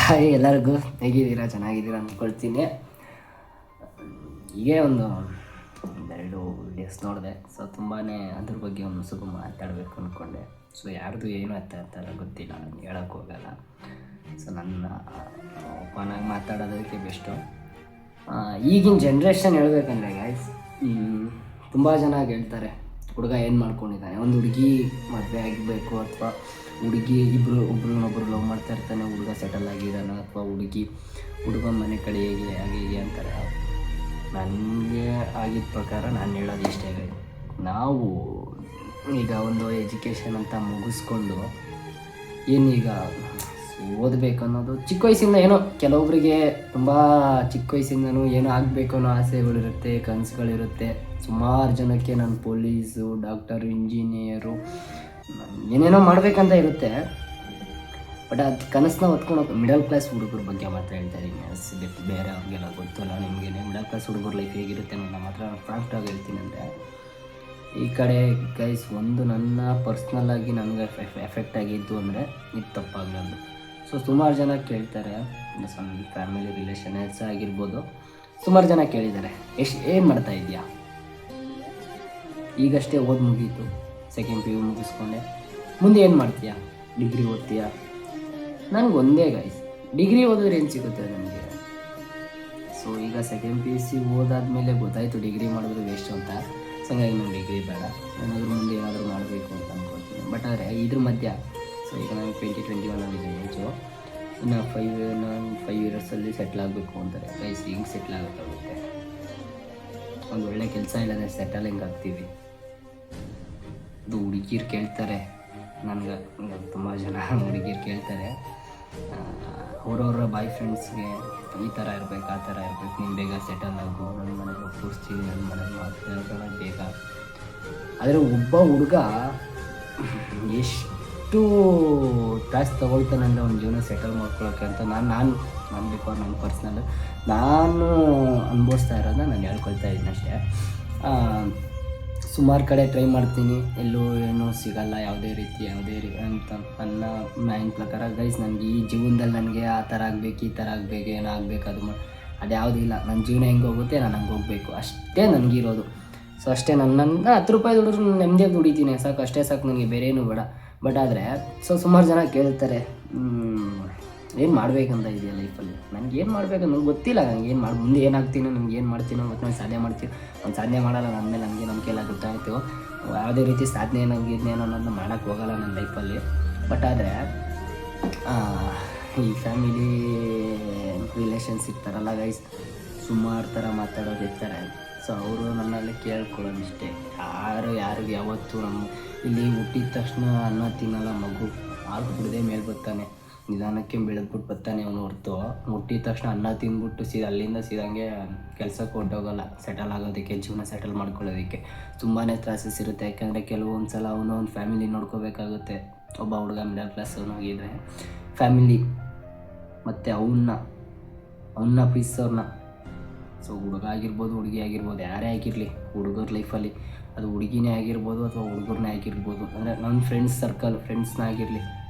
Hi ಎಲ್ಲರಿಗೂ, ಹೇಗಿದ್ದೀರಾ? ಚೆನ್ನಾಗಿದ್ದೀರಾ ಅಂದ್ಕೊಳ್ತೀನಿ. ಹೀಗೆ ಒಂದೆರಡು ವಿಡಿಯೋಸ್ ನೋಡಿದೆ. ಸೊ ತುಂಬಾ ಅದ್ರ ಬಗ್ಗೆ ಒಂದು ಸ್ವಲ್ಪ ಮಾತಾಡಬೇಕು ಅಂದ್ಕೊಂಡೆ. ಸೊ ಯಾರ್ದು ಏನು ಅಂತಾರ ಗೊತ್ತಿಲ್ಲ, ನಾನು ಹೇಳೋಕ್ಕೆ ಹೋಗಲ್ಲ. ಸೊ ನನ್ನ ಓಪನಾಗಿ ಮಾತಾಡೋದಕ್ಕೆ ಬೆಸ್ಟು. ಈಗಿನ ಜನ್ರೇಷನ್ ಹೇಳ್ಬೇಕಂದ್ರೆ ಗೈಸ್, ತುಂಬ ಜನ ಹೇಳ್ತಾರೆ ಹುಡುಗ ಏನು ಮಾಡ್ಕೊಂಡಿದ್ದಾನೆ, ಒಂದು ಹುಡುಗಿ ಮದುವೆ ಆಗಬೇಕು ಅಥವಾ ಹುಡುಗಿ ಒಬ್ರನ್ನೊಬ್ರು ಲವ್ ಮಾಡ್ತಾ ಇರ್ತಾನೆ, ಹುಡುಗ ಸೆಟಲ್ ಆಗಿದ್ದಾನೆ ಅಥವಾ ಹುಡುಗ ಮನೆ ಕಡೆ ಹೇಗೆ ಹಾಗೆ ಹೀಗೆ ಅಂತಾರೆ. ನನಗೆ ಆಗಿದ್ದ ಪ್ರಕಾರ ನಾನು ಹೇಳೋದು ಇಷ್ಟೇ, ನಾವು ಈಗ ಒಂದು ಎಜುಕೇಷನ್ ಅಂತ ಮುಗಿಸ್ಕೊಂಡು ಏನೀಗ ಓದಬೇಕು ಅನ್ನೋದು ಚಿಕ್ಕ ವಯಸ್ಸಿಂದ ಏನೋ ಕೆಲವೊಬ್ಬರಿಗೆ ತುಂಬ ಚಿಕ್ಕ ವಯಸ್ಸಿಂದನೂ ಏನೋ ಆಗಬೇಕು ಅನ್ನೋ ಆಸೆಗಳಿರುತ್ತೆ, ಕನಸುಗಳಿರುತ್ತೆ. ಸುಮಾರು ಜನಕ್ಕೆ ನಾನು ಪೊಲೀಸು, ಡಾಕ್ಟರು, ಇಂಜಿನಿಯರು, ಏನೇನೋ ಮಾಡಬೇಕಂತ ಇರುತ್ತೆ. ಬಟ್ ಅದು ಕನಸನ್ನ ಹೊತ್ಕೊಂಡು ಮಿಡಲ್ ಕ್ಲಾಸ್ ಹುಡುಗರ ಬಗ್ಗೆ ಮಾತ್ರ ಹೇಳ್ತಾ ಇದ್ದೀನಿ. ಬೇರೆ ಅವ್ರಿಗೆಲ್ಲ ಗೊತ್ತಲ್ಲ, ನಿಮಗೆ ಮಿಡಲ್ ಕ್ಲಾಸ್ ಹುಡುಗರ ಲೈಫ್ ಹೇಗಿರುತ್ತೆ ಅನ್ನೋದನ್ನ ಮಾತ್ರ ಫ್ರಾಂಕ್ಟಾಗಿ ಹೇಳ್ತೀನಿ. ಅಂದರೆ ಈ ಕಡೆ ಗೈಸ್, ಒಂದು ನನ್ನ ಪರ್ಸ್ನಲ್ಲಾಗಿ ನನಗೆ ಎಫೆಕ್ಟ್ ಆಗಿದ್ದು ಅಂದರೆ ಇದು ತಪ್ಪಾಗಲಾರ್ದು. ಸೊ ಸುಮಾರು ಜನ ಕೇಳ್ತಾರೆ, ಸಮ್ ಫ್ಯಾಮಿಲಿ ರಿಲೇಷನ್ಸ್ ಆಗಿರ್ಬೋದು, ಸುಮಾರು ಜನ ಕೇಳಿದ್ದಾರೆ, ಏನು ಮಾಡ್ತಾ ಇದೆಯಾ, ಈಗಷ್ಟೇ ಓದಿ ಮುಗೀತು, ಸೆಕೆಂಡ್ PU ಮುಗಿಸ್ಕೊಂಡೆ, ಮುಂದೆ ಏನು ಮಾಡ್ತೀಯಾ, ಡಿಗ್ರಿ ಓದ್ತೀಯಾ? ನನಗೆ ಒಂದೇ ಗೈಸ್, ಡಿಗ್ರಿ ಓದಿದ್ರೆ ಏನು ಸಿಗುತ್ತೆ ನನಗೆ? ಸೊ ಈಗ ಸೆಕೆಂಡ್ PUC ಓದಾದ್ಮೇಲೆ ಗೊತ್ತಾಯಿತು ಡಿಗ್ರಿ ಮಾಡಿದ್ರೆ ವೇಸ್ಟ್ ಅಂತ. ಸೊ ಹಂಗಾಗಿ ನಂಗೆ ಡಿಗ್ರಿ ಬೇಡ, ಏನಾದರೂ ಮುಂದೆ ಏನಾದರೂ ಮಾಡಬೇಕು ಅಂತ ಅಂದ್ಕೊಳ್ತೀನಿ. ಬಟ್ ಆದರೆ ಇದ್ರ ಮಧ್ಯ, ಸೊ ಈಗ ನಾನು 2021 ಏಜು, ಇನ್ನು 5 ಇಯರ್ಸಲ್ಲಿ ಸೆಟ್ಲ್ ಆಗಬೇಕು ಅಂತಾರೆ ಗೈಸ್. ಹಿಂಗೆ ಸೆಟ್ಲ್ ಆಗೋಕ್ಕಾಗುತ್ತೆ? ಒಂದು ಒಳ್ಳೆ ಕೆಲಸ ಇಲ್ಲದೆ ಸೆಟಲ್ ಹೆಂಗೆ ಆಗ್ತೀವಿ? ಅದು ಹುಡುಗಿರು ಕೇಳ್ತಾರೆ ನನಗೆ, ತುಂಬ ಜನ ಹುಡುಗಿರು ಕೇಳ್ತಾರೆ, ಅವರವರ ಬಾಯ್ ಫ್ರೆಂಡ್ಸ್ಗೆ ಈ ಥರ ಇರಬೇಕು, ಆ ಥರ ಇರಬೇಕು, ನೀನು ಬೇಗ ಸೆಟಲ್ ಆಗು, ನನ್ನ ಮನೆಗೆ ಕೂರಿಸ್ತೀನಿ, ನನ್ನ ಮನೆಗೆ ಮಾತಾಡೋಣ ಬೇಗ. ಆದರೆ ಒಬ್ಬ ಹುಡುಗ ಎಷ್ಟು ಟಾಸ್ ತೊಗೊಳ್ತಾನೆ ಅಂದರೆ ಒಂದು ಜೀವನ ಸೆಟಲ್ ಮಾಡ್ಕೊಳ್ಳೋಕ್ಕೆ ಅಂತ ನಾನು ಬಿಫೋರ್ ನನ್ನ ಪರ್ಸ್ನಲ್ ನಾನು ಅನುಭವಿಸ್ತಾ ಇರೋದನ್ನ ನಾನು ಹೇಳ್ಕೊಳ್ತಾ ಇದ್ದೀನಿ ಅಷ್ಟೇ. ಸುಮಾರು ಕಡೆ ಟ್ರೈ ಮಾಡ್ತೀನಿ, ಎಲ್ಲೂ ಏನೂ ಸಿಗಲ್ಲ, ಯಾವುದೇ ರೀತಿ ಅಂತ ನನ್ನ ಮೈಂಡ್ ಪ್ರಕಾರ ಗೈಸ್. ನನಗೆ ಈ ಜೀವನದಲ್ಲಿ ನನಗೆ ಆ ಥರ ಆಗಬೇಕು, ಈ ಥರ ಆಗಬೇಕು, ಏನೋ ಆಗಬೇಕು, ಅದು ಯಾವುದೂ ಇಲ್ಲ. ನನ್ನ ಜೀವನ ಹೆಂಗೆ ಹೋಗುತ್ತೆ ನಾನು ಹಂಗೆ ಹೋಗಬೇಕು, ಅಷ್ಟೇ ನನಗಿರೋದು. ಸೊ ಅಷ್ಟೇ, ನನ್ನ 10 ರೂಪಾಯಿ ದುಡಿದ್ರು ನೆಮ್ಮದಿಯಾಗಿ ದುಡಿತೀನಿ, ಸಾಕು, ಅಷ್ಟೇ ಸಾಕು, ನನಗೆ ಬೇರೆ ಏನೂ ಬೇಡ. ಬಟ್ ಆದರೆ ಸುಮಾರು ಜನ ಕೇಳ್ತಾರೆ, ಏನು ಮಾಡಬೇಕಂತ ಇದೆಯಾ ಲೈಫಲ್ಲಿ, ನನಗೆ ಏನು ಮಾಡಬೇಕು ನನಗೆ ಗೊತ್ತಿಲ್ಲ, ನನಗೆ ಮುಂದೆ ಏನಾಗ್ತೀನೋ, ನನಗೆ ಏನು ಮಾಡ್ತೀನೋ ಮತ್ತು ನಾನು ಸಾಧನೆ ಮಾಡ್ತೀನಿ, ಒಂದು ಸಾಧನೆ ಮಾಡಲ್ಲ. ನನ್ನ ಮೇಲೆ ನನಗೆ ನಂಬಿಕೆ ಎಲ್ಲ ಗೊತ್ತಾಯಿತು, ಯಾವುದೇ ರೀತಿ ಸಾಧನೆ ಏನಾಗಿದ್ನೇನೋ ಅನ್ನೋದನ್ನ ಮಾಡೋಕ್ಕೆ ಹೋಗಲ್ಲ ನನ್ನ ಲೈಫಲ್ಲಿ. ಬಟ್ ಆದರೆ ಈ ಫ್ಯಾಮಿಲಿ ರಿಲೇಷನ್ಸ್ ಇರ್ತಾರಲ್ಲ ಗೈಸ್, ಸುಮಾರು ಥರ ಮಾತಾಡೋರು ಇರ್ತಾರೆ. ಸೊ ಅವರು ನನ್ನಲ್ಲಿ ಕೇಳ್ಕೊಳ್ಳೋದು ಇಷ್ಟೇ, ಯಾರಿಗೆ ಯಾವತ್ತೂ ಇಲ್ಲಿ ಹುಟ್ಟಿದ ತಕ್ಷಣ ಅನ್ನ ತಿನ್ನಲ್ಲ ಮಗು, ಹಾಲು ಬಿಡದೆ ಮೇಲೆ ಬರ್ತಾನೆ, ನಿಧಾನಕ್ಕೆ ಬೆಳೆದ್ಬಿಟ್ಟು ಬರ್ತಾನೆ ಅವನು ಹೊರ್ತು ಹುಟ್ಟಿದ ತಕ್ಷಣ ಅನ್ನ ತಿಂದ್ಬಿಟ್ಟು ಅಲ್ಲಿಂದ ಸೀದಂಗೆ ಕೆಲಸಕ್ಕೆ ಹೊರಟೋಗಲ್ಲ. ಸೆಟಲ್ ಆಗೋದಕ್ಕೆ, ಜೀವನ ಸೆಟಲ್ ಮಾಡ್ಕೊಳ್ಳೋದಕ್ಕೆ ತುಂಬಾ ತ್ರಾಸಸ್ ಇರುತ್ತೆ. ಯಾಕೆಂದರೆ ಕೆಲವೊಂದು ಸಲ ಅವನು ಒಂದು ಫ್ಯಾಮಿಲಿ ನೋಡ್ಕೋಬೇಕಾಗುತ್ತೆ. ಒಬ್ಬ ಹುಡುಗ ಮಿಡಲ್ ಕ್ಲಾಸ್ ಅವನಾಗಿದ್ದರೆ ಫ್ಯಾಮಿಲಿ ಮತ್ತು ಅವನ್ನ ಪ್ರೀತಿಸೋರ್ನ, ಸೊ ಹುಡುಗ ಆಗಿರ್ಬೋದು, ಹುಡುಗಿ ಆಗಿರ್ಬೋದು, ಯಾರೇ ಆಗಿರಲಿ, ಹುಡುಗರ ಲೈಫಲ್ಲಿ ಅದು ಹುಡುಗಿನೇ ಆಗಿರ್ಬೋದು ಅಥವಾ ಹುಡುಗರನ್ನೇ ಆಗಿರ್ಬೋದು, ಅಂದರೆ ನನ್ನ ಫ್ರೆಂಡ್ಸ್ನ ಆಗಿರಲಿ,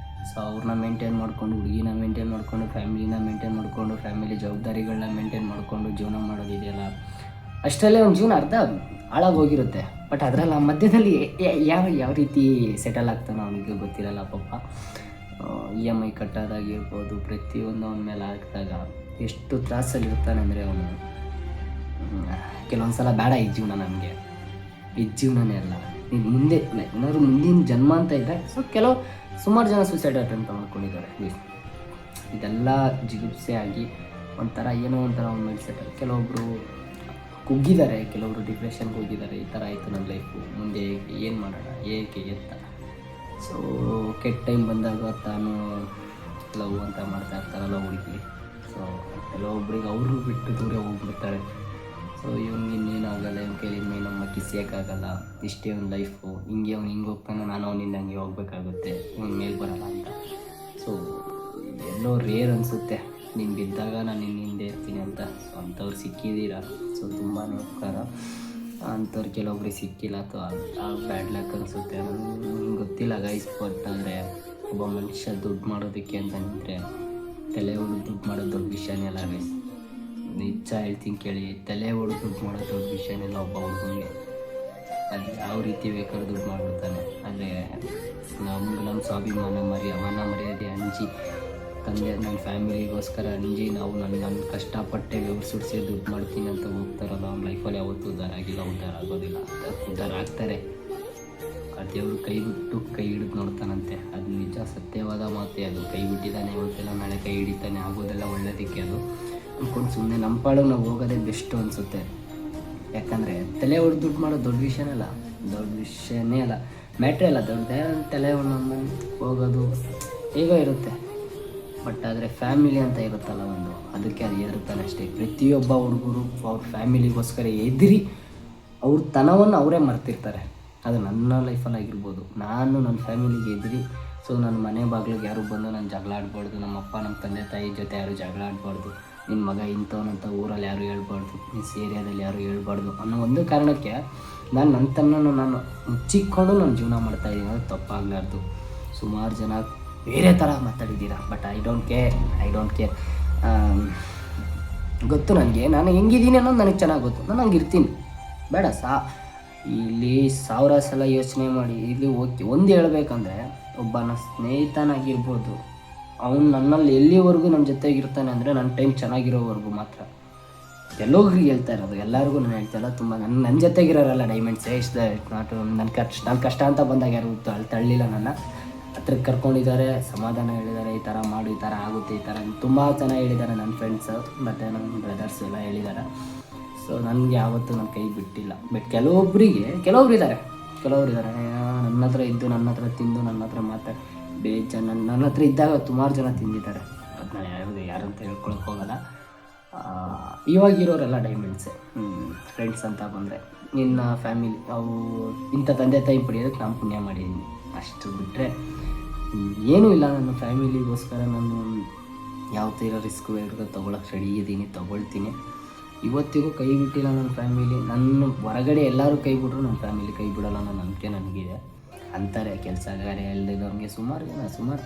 ಸೊ ಅವ್ರನ್ನ ಮೇಂಟೈನ್ ಮಾಡಿಕೊಂಡು, ಹುಡುಗಿನ ಮೇಂಟೈನ್ ಮಾಡಿಕೊಂಡು, ಫ್ಯಾಮಿಲಿನ ಮೇಂಟೈನ್ ಮಾಡಿಕೊಂಡು, ಫ್ಯಾಮಿಲಿ ಜವಾಬ್ದಾರಿಗಳನ್ನ ಮೇಂಟೈನ್ ಮಾಡಿಕೊಂಡು ಜೀವನ ಮಾಡೋದಿದೆಯಲ್ಲ, ಅಷ್ಟರಲ್ಲೇ ಒಂದು ಜೀವನ ಅರ್ಧ ಹಾಳಾಗೋಗಿರುತ್ತೆ. ಬಟ್ ಅದರಲ್ಲಿ ಮಧ್ಯದಲ್ಲಿ ಯಾವ ರೀತಿ ಸೆಟಲ್ ಆಗ್ತಾನೋ ಅವನಿಗೆ ಗೊತ್ತಿರಲ್ಲ ಪಾಪ. EMI ಕಟ್ಟೋದಾಗಿರ್ಬೋದು, ಪ್ರತಿಯೊಂದು ಅವನ ಮೇಲೆ ಹಾಕಿದಾಗ ಎಷ್ಟು ತ್ರಾಸಲ್ಲಿ ಇರ್ತಾನೆ ಅಂದರೆ ಅವನು. ಕೆಲವೊಂದು ಸಲ ಬೇಡ ಈ ಜೀವನ, ನನಗೆ ಈ ಜೀವನನೇ ಅಲ್ಲ, ನೀನು ಮುಂದೆ ಏನಾದ್ರು ಮುಂದಿನ ಜನ್ಮ ಅಂತ ಇದ್ದರೆ. ಸೊ ಸುಮಾರು ಜನ ಸೂಸೈಡ್ ಅಟೆಂಪ್ಟ್ ಮಾಡ್ಕೊಂಡಿದ್ದಾರೆ. ಇದೆಲ್ಲ ಜಿಗುಪ್ಸೆ ಆಗಿ ಒಂಥರ ಏನೋ ಒಂಥರ ಒಂದು ಮೈಂಡ್ ಸೆಟ್ಟಲ್ಲಿ ಕೆಲವೊಬ್ಬರು ಕುಗ್ಗಿದ್ದಾರೆ, ಕೆಲವರು ಡಿಪ್ರೆಷನ್ಗೆ ಹೋಗಿದ್ದಾರೆ. ಈ ಥರ ಆಯಿತು ನನ್ನ ಲೈಫು, ಮುಂದೆ ಏನು ಮಾಡೋಣ, ಏಕೆ ಎತ್ತ. ಸೊ ಕೆಟ್ಟ ಟೈಮ್ ಬಂದಾಗ ತಾನು ಲವ್ ಅಂತ ಮಾಡ್ತಾ ಇರ್ತಾರಲ್ಲ ಹುಡುಗಿ, ಸೊ ಕೆಲವೊಬ್ರಿಗೆ ಅವರು ಬಿಟ್ಟು ದೂರ ಹೋಗ್ಬಿಡ್ತಾರೆ. ಸೊ ಇವ್ನಿಗೆ ಇನ್ನೇನಾಗಲ್ಲ, ಇವ್ನ ಕೈಲಿ ಇನ್ನೇನಮ್ಮ ಕಿಸಿಯೋಕ್ಕಾಗಲ್ಲ, ಇಷ್ಟೇ ಒಂದು ಲೈಫು, ಹಿಂಗೆ ಹೋಗ್ತಾನೆ, ನಾನು ಅವನಿಂದ ಹಂಗೆ ಹೋಗ್ಬೇಕಾಗುತ್ತೆ, ಇವ್ನ ಮೇಲೆ ಬರಲ್ಲ ಅಂತ. ಸೊ ಎಲ್ಲೋ ರೇರ್ ಅನಿಸುತ್ತೆ, ನೀನು ಬಿದ್ದಾಗ ನಾನು ನಿನ್ನ ಹಿಂದೆ ಇರ್ತೀನಿ ಅಂತ. ಸೊ ಅಂಥವ್ರು ಸಿಕ್ಕಿದ್ದೀರಾ, ಸೊ ತುಂಬಾ ಉಪಕಾರ. ಅಂಥವ್ರು ಕೆಲವೊಬ್ರಿಗೆ ಸಿಕ್ಕಿಲ್ಲ, ಅಥವಾ ಬ್ಯಾಡ್ ಲಕ್ ಅನಿಸುತ್ತೆ, ನನಗೆ ಗೊತ್ತಿಲ್ಲ ಗೈಸ್. ಬಟ್ ಆದರೆ ಒಬ್ಬ ಮನುಷ್ಯ ದುಡ್ಡು ಮಾಡೋದಕ್ಕೆ ಅಂತ ನಿಂತರೆ ತಲೆ ಹೊಡೆದು ದುಡ್ಡು ಮಾಡೋದು ದೊಡ್ಡ ವಿಷಯನೇ ಅಲ್ಲ ಗೈಸ್. ನಿಜ ಹೇಳ್ತೀನಿ ಕೇಳಿ, ತಲೆ ಹೊಡೆದು ದುಡ್ಡು ಮಾಡೋದು ದೊಡ್ಡ ವಿಷಯನೆಲ್ಲ. ಒಬ್ಬ ಹುಡುಗನಿಗೆ ಅದು ಯಾವ ರೀತಿ ಬೇಕಾದ್ರೂ ದುಡ್ಡು ಮಾಡಿಬಿಡ್ತಾನೆ. ಆದರೆ ನಮ್ಮ ಸ್ವಾಭಿಮಾನ ಮರ್ಯಾದೆ ಅಂಜಿ ತಂದೆ ನನ್ನ ಫ್ಯಾಮಿಲಿಗೋಸ್ಕರ ಅಂಜಿ ನಾವು ನನ್ನ ಕಷ್ಟಪಟ್ಟೆ ಸುಡಿಸಿ ದುಡ್ಡು ಮಾಡ್ತೀನಿ ಅಂತ ಹೋಗ್ತಾರಲ್ಲ, ಅವ್ನ ಲೈಫಲ್ಲಿ ಯಾವತ್ತೂ ಉದ್ಧಾರ ಆಗಿಲ್ಲ, ಉದ್ಧಾರ ಆಗೋದಿಲ್ಲ. ಉದ್ಧಾರ ಆಗ್ತಾರೆ, ಆ ದೇವರು ಕೈ ಬಿಟ್ಟು ಕೈ ಹಿಡಿದು ನೋಡ್ತಾನಂತೆ. ಅದು ನಿಜ ಸತ್ಯವಾದ ಮಾತೆ. ಅದು ಕೈ ಬಿಟ್ಟಿದ್ದಾನೆ ಇವತ್ತೆಲ್ಲ, ನಾಳೆ ಕೈ ಹಿಡಿತಾನೆ. ಆಗೋದೆಲ್ಲ ಒಳ್ಳೇದಕ್ಕೆ. ಅದು ಅಂದ್ಕೊಂಡು ಸುಮ್ಮನೆ ನಮ್ಮ ಪಾಡಿಗೆ ನಾವು ಹೋಗೋದೇ ಬೆಸ್ಟು ಅನಿಸುತ್ತೆ. ಯಾಕಂದರೆ ತಲೆ ಹೊಡೆದು ದುಡ್ಡು ಮಾಡೋದು ದೊಡ್ಡ ವಿಷಯನೇ ಅಲ್ಲ, ಮ್ಯಾಟ್ರೇ ಅಲ್ಲ. ದೊಡ್ಡದೇ ತಲೆ ಒಂದೊಂದು ಹೋಗೋದು ಹೇಗೋ ಇರುತ್ತೆ. ಬಟ್ ಆದರೆ ಫ್ಯಾಮಿಲಿ ಅಂತ ಇರುತ್ತಲ್ಲ ಒಂದು, ಅದಕ್ಕೆ ಅದು ಎದುರುತ್ತಾನೆ ಅಷ್ಟೇ. ಪ್ರತಿಯೊಬ್ಬ ಹುಡುಗರು ಅವ್ರ ಫ್ಯಾಮಿಲಿಗೋಸ್ಕರ ಎದುರಿ ಅವ್ರ ತನವನ್ನು ಅವರೇ ಮರ್ತಿರ್ತಾರೆ. ಅದು ನನ್ನ ಲೈಫಲ್ಲಿ ಆಗಿರ್ಬೋದು. ನಾನು ನನ್ನ ಫ್ಯಾಮಿಲಿಗೆ ಎದುರಿ, ಸೊ ನನ್ನ ಮನೆ ಬಾಗಿಲಿಗೆ ಯಾರು ಬಂದು ನಾನು ಜಗಳ ಆಡ್ಬಾರ್ದು, ನಮ್ಮಪ್ಪ ನಮ್ಮ ತಂದೆ ತಾಯಿ ಜೊತೆ ಯಾರು ಜಗಳ ಆಡಬಾರ್ದು, ನಿನ್ನ ಮಗ ಇಂಥವನಂತ ಊರಲ್ಲಿ ಯಾರು ಹೇಳ್ಬಾರ್ದು, ನಿನ್ನ ಏರಿಯಾದಲ್ಲಿ ಯಾರು ಹೇಳ್ಬಾರ್ದು ಅನ್ನೋ ಒಂದು ಕಾರಣಕ್ಕೆ ನನ್ನ ತನ್ನನ್ನು ನಾನು ಮುಚ್ಚಿಕೊಂಡು ನಾನು ಜೀವನ ಮಾಡ್ತಾಯಿದ್ದೀನಿ. ಅದು ತಪ್ಪಾಗಲಾರ್ದು. ಸುಮಾರು ಜನ ಬೇರೆ ಥರ ಮಾತಾಡಿದ್ದೀರಾ, ಬಟ್ ಐ ಡೋಂಟ್ ಕೇರ್. ಗೊತ್ತು ನನಗೆ, ನಾನು ಹೆಂಗಿದ್ದೀನಿ ಅನ್ನೋದು ನನಗೆ ಚೆನ್ನಾಗಿ ಗೊತ್ತು. ನಾನು ಹಂಗೆ ಇರ್ತೀನಿ. ಬೇಡ ಇಲ್ಲಿ 1000 ಸಲ ಯೋಚನೆ ಮಾಡಿ ಇಲ್ಲಿ ಓಕೆ. ಒಂದು ಹೇಳ್ಬೇಕಂದ್ರೆ, ಒಬ್ಬನ ಸ್ನೇಹಿತನಾಗಿರ್ಬೋದು, ಅವನು ನನ್ನಲ್ಲಿ ಎಲ್ಲಿವರೆಗೂ ನನ್ನ ಜೊತೆಗಿರ್ತಾನೆ ಅಂದರೆ ನನ್ನ ಟೈಮ್ ಚೆನ್ನಾಗಿರೋವರೆಗೂ ಮಾತ್ರ. ಎಲ್ಲೋಗ್ರಿಗೆ ಹೇಳ್ತಾ ಇರೋದು, ಎಲ್ಲರಿಗೂ ನಾನು ಹೇಳ್ತಾಯಿಲ್ಲ. ತುಂಬ ನನ್ನ ಜೊತೆಗಿರೋರಲ್ಲ ಡೈಮಂಡ್ಸೇ. ನನ್ನ ಕಷ್ಟ ಅಂತ ಬಂದಾಗ ಯಾರು ತಳ್ಳಿಲ್ಲ. ನನ್ನ ಹತ್ರಕ್ಕೆ ಕರ್ಕೊಂಡಿದ್ದಾರೆ, ಸಮಾಧಾನ ಹೇಳಿದ್ದಾರೆ, ಈ ಥರ ಮಾಡು, ಈ ಥರ ಆಗುತ್ತೆ, ಈ ಥರ ತುಂಬ ಚೆನ್ನಾಗಿ ಹೇಳಿದ್ದಾರೆ ನನ್ನ ಫ್ರೆಂಡ್ಸು ಮತ್ತು ನನ್ನ ಬ್ರದರ್ಸ್ ಎಲ್ಲ ಹೇಳಿದ್ದಾರೆ. ಸೊ ನನಗೆ ಯಾವತ್ತೂ ನನ್ನ ಕೈ ಬಿಟ್ಟಿಲ್ಲ. ಬಟ್ ಕೆಲವೊಬ್ಬರು ಇದ್ದಾರೆ ನನ್ನ ಹತ್ರ ಇದ್ದು, ನನ್ನ ಹತ್ರ ತಿಂದು, ನನ್ನ ಹತ್ರ ಮಾತಾಡಿ ನನ್ನ ಹತ್ರ ಇದ್ದಾಗ ಸುಮಾರು ಜನ ತಿಂದಿದ್ದಾರೆ. ಅದನ್ನ ಯಾರಂತ ಹೇಳ್ಕೊಳಕ್ಕೆ ಹೋಗಲ್ಲ. ಇವಾಗಿರೋರೆಲ್ಲ ಡೈಮಂಡ್ಸೇ ಫ್ರೆಂಡ್ಸ್ ಅಂತ ಬಂದರೆ. ನಿನ್ನ ಫ್ಯಾಮಿಲಿ ಅವು ಇಂಥ ತಂದೆ ತಾಯಿ ಪಡೆಯೋದಕ್ಕೆ ನಾನು ಪುಣ್ಯ ಮಾಡಿದ್ದೀನಿ, ಅಷ್ಟು ಬಿಟ್ಟರೆ ಏನೂ ಇಲ್ಲ. ನನ್ನ ಫ್ಯಾಮಿಲಿಗೋಸ್ಕರ ನಾನು ಯಾವತ್ತೂ ರಿಸ್ಕ್ ಬೇಕಾದ್ರೆ ತೊಗೊಳಕ್ಕೆ ರೆಡಿ ಇದ್ದೀನಿ, ತೊಗೊಳ್ತೀನಿ. ಇವತ್ತಿಗೂ ಕೈ ಬಿಟ್ಟಿಲ್ಲ ನನ್ನ ಫ್ಯಾಮಿಲಿ. ನನ್ನ ಹೊರಗಡೆ ಎಲ್ಲರೂ ಕೈ ಬಿಟ್ಟರು ನನ್ನ ಫ್ಯಾಮಿಲಿ ಕೈ ಬಿಡೋಲ್ಲ ಅನ್ನೋ ನಂಬಿಕೆ ನನಗಿದೆ. ಅಂತಾರೆ ಕೆಲಸಗಾರ ಇಲ್ದಿದ್ದವ್ರಿಗೆ ಸುಮಾರು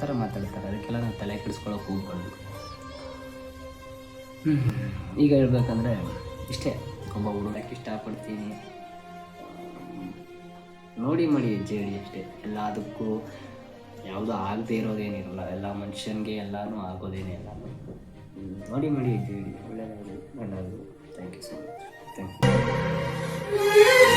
ಥರ ಮಾತಾಡ್ತಾರೆ. ಅದಕ್ಕೆಲ್ಲ ನಾನು ತಲೆ ಕೆಡಿಸ್ಕೊಳ್ಳೋಕೆ ಹೋಗ್ಬಾರ್ದು. ಈಗ ಹೇಳ್ಬೇಕಂದ್ರೆ ಇಷ್ಟೇ. ಒಬ್ಬ ಹುಡುಗಕ್ಕೆ ಇಷ್ಟಪಡ್ತೀನಿ, ನೋಡಿ ಹೆಜ್ಜೆ ಇಡಿ ಅಷ್ಟೇ. ಎಲ್ಲದಕ್ಕೂ ಯಾವುದೂ ಆಗದೆ ಇರೋದೇನಿರಲ್ಲ. ಎಲ್ಲ ಮನುಷ್ಯನಿಗೆ ಎಲ್ಲನೂ ಆಗೋದೇನೇ ಎಲ್ಲ. ನೋಡಿ ಹೆಜ್ಜೆ ಇಡಿ. ಒಳ್ಳೆಯದಾಗಲಿ. Thank you so much. Thank you.